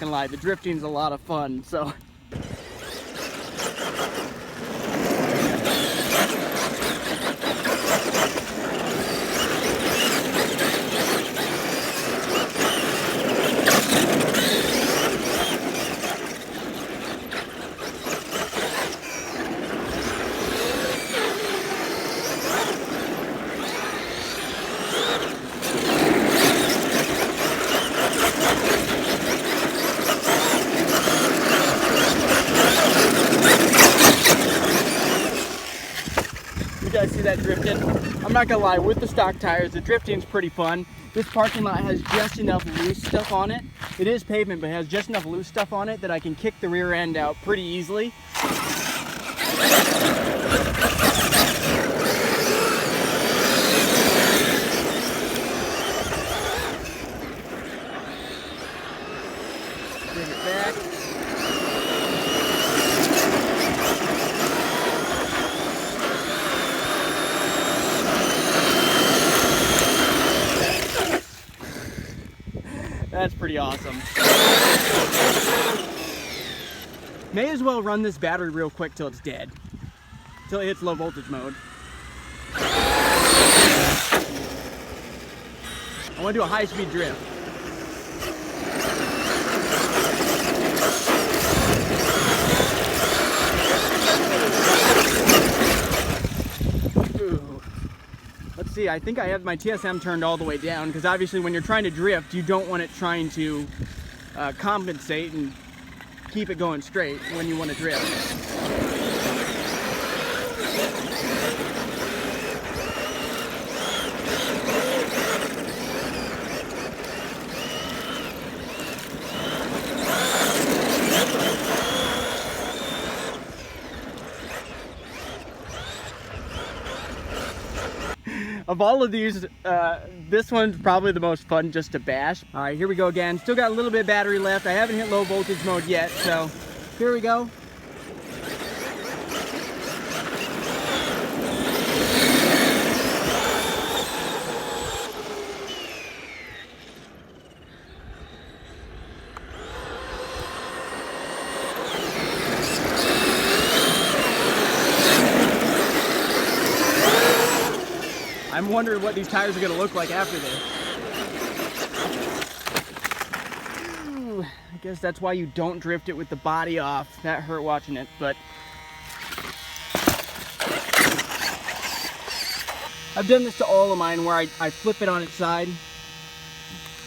gonna lie, the drifting's a lot of fun, so. You guys see that drifting? I'm not gonna lie, with the stock tires, the drifting's pretty fun. This parking lot has just enough loose stuff on it. It is pavement, but it has just enough loose stuff on it that I can kick the rear end out pretty easily. Bring it back. That's pretty awesome. May as well run this battery real quick till it's dead. Till it hits low voltage mode. I want to do a high-speed drift. Ooh. Let's see, I think I have my TSM turned all the way down, because obviously when you're trying to drift, you don't want it trying to compensate and keep it going straight when you want to drift. Of all of these, this one's probably the most fun just to bash. All right, here we go again. Still got a little bit of battery left. I haven't hit low voltage mode yet, so here we go. I'm wondering what these tires are going to look like after this. Ooh, I guess that's why you don't drift it with the body off. That hurt watching it, but I've done this to all of mine where I flip it on its side.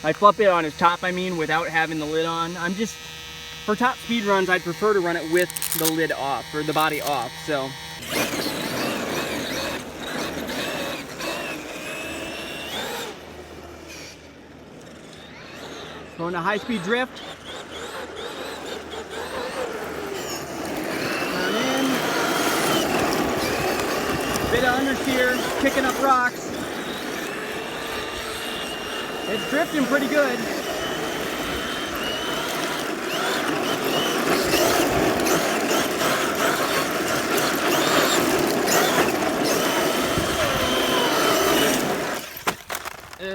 I flip it on its top, I mean, without having the lid on. For top speed runs, I'd prefer to run it with the lid off, or the body off, so. Going to high-speed drift. Turn in. Bit of understeer, kicking up rocks. It's drifting pretty good.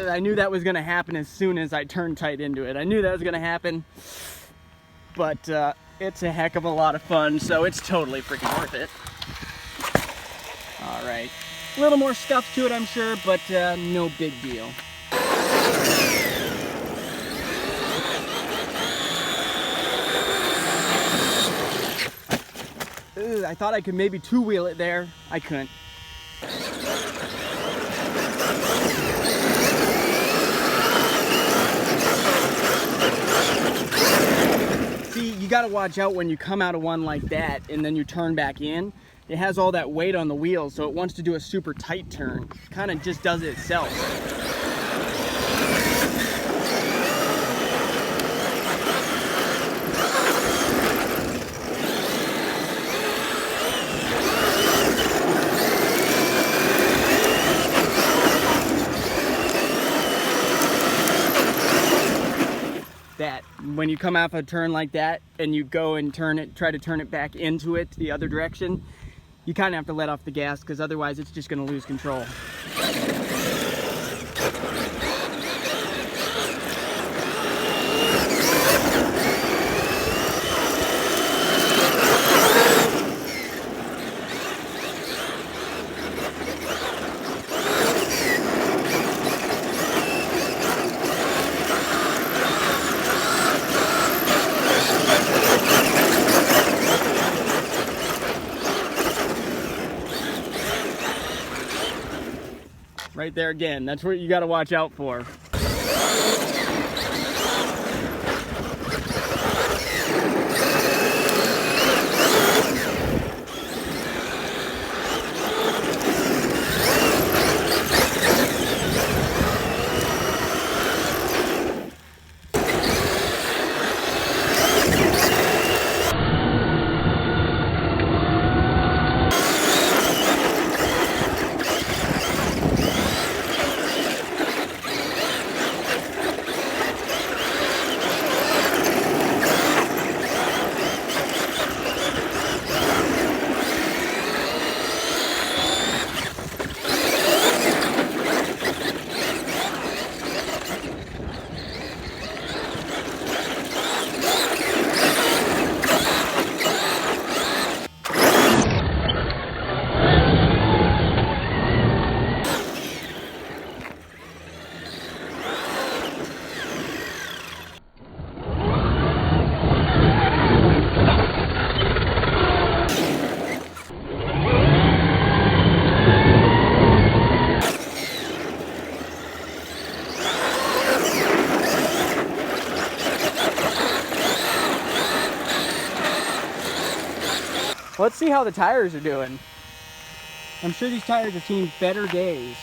I knew that was going to happen as soon as I turned tight into it. I knew that was going to happen, but it's a heck of a lot of fun, so it's totally freaking worth it. All right, a little more scuff to it, I'm sure, but no big deal. Ugh, I thought I could maybe two-wheel it there. I couldn't. See, you gotta watch out when you come out of one like that and then you turn back in. It has all that weight on the wheels, so it wants to do a super tight turn. Kind of just does it itself. That when you come off a turn like that and you go and turn it, try to turn it back into it the other direction, you kind of have to let off the gas, because otherwise it's just going to lose control. right there again. That's what you got to watch out for. Let's see how the tires are doing. I'm sure these tires have seen better days.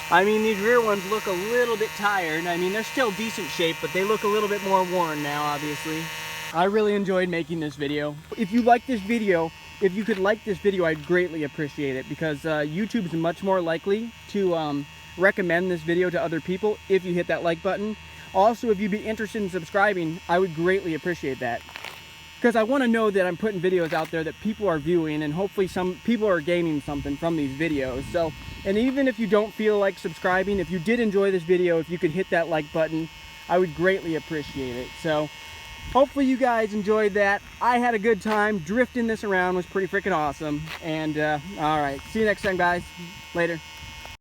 I mean, these rear ones look a little bit tired. I mean, they're still decent shape, but they look a little bit more worn now, obviously. I really enjoyed making this video. If you like this video, if you could like this video, I'd greatly appreciate it, because YouTube is much more likely to recommend this video to other people if you hit that like button. Also, if you'd be interested in subscribing, I would greatly appreciate that, because I want to know that I'm putting videos out there that people are viewing, and hopefully some people are gaining something from these videos. So, and even if you don't feel like subscribing, if you did enjoy this video, if you could hit that like button, I would greatly appreciate it. So hopefully you guys enjoyed that. I had a good time. Drifting this around was pretty freaking awesome. And all right, see you next time, guys. Later.